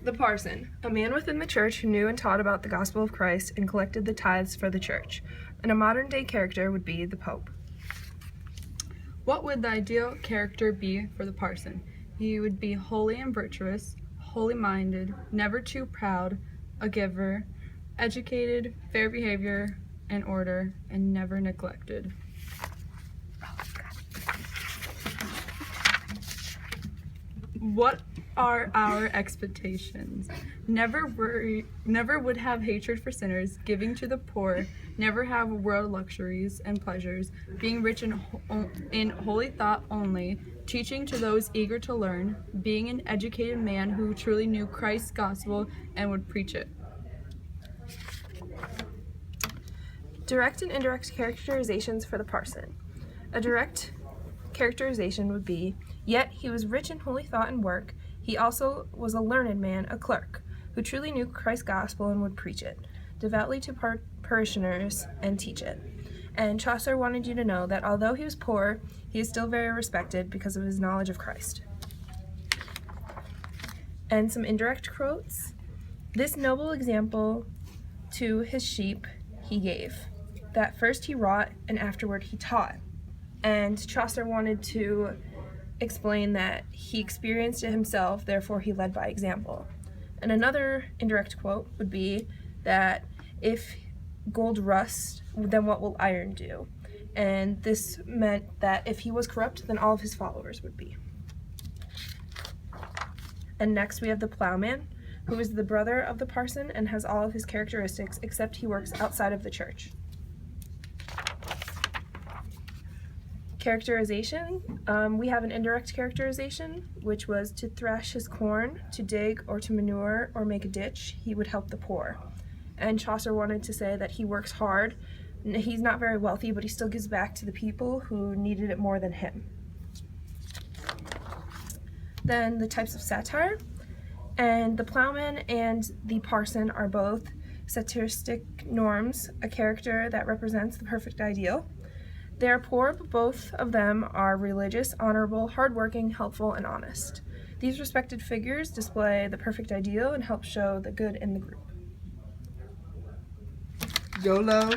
The parson, a man within the church who knew and taught about the gospel of Christ and collected the tithes for the church. And a modern-day character would be the Pope. What would the ideal character be for the parson? He would be holy and virtuous, holy-minded, never too proud, a giver, educated, fair behavior and order, and never neglected. What are our expectations? Never would have hatred for sinners, giving to the poor, never have world luxuries and pleasures, being rich in holy thought only, teaching to those eager to learn, being an educated man who truly knew Christ's gospel and would preach it. Direct and indirect characterizations for the parson. A direct characterization would be, yet he was rich in holy thought and work. He also was a learned man, a clerk, who truly knew Christ's gospel and would preach it, devoutly to parishioners and teach it. And Chaucer wanted you to know that although he was poor, he is still very respected because of his knowledge of Christ. And some indirect quotes. This noble example to his sheep he gave, that first he wrought and afterward he taught. And Chaucer wanted to explain that he experienced it himself, therefore he led by example. And another indirect quote would be that if gold rusts, then what will iron do? And this meant that if he was corrupt, then all of his followers would be. And next we have the plowman, who is the brother of the parson and has all of his characteristics, except he works outside of the church. Characterization, we have an indirect characterization, which was to thresh his corn, to dig or to manure or make a ditch. He would help the poor. And Chaucer wanted to say that he works hard. He's not very wealthy, but he still gives back to the people who needed it more than him. Then the types of satire, and the plowman and the parson are both satiristic norms, a character that represents the perfect ideal. They are poor, but both of them are religious, honorable, hardworking, helpful, and honest. These respected figures display the perfect ideal and help show the good in the group. YOLO.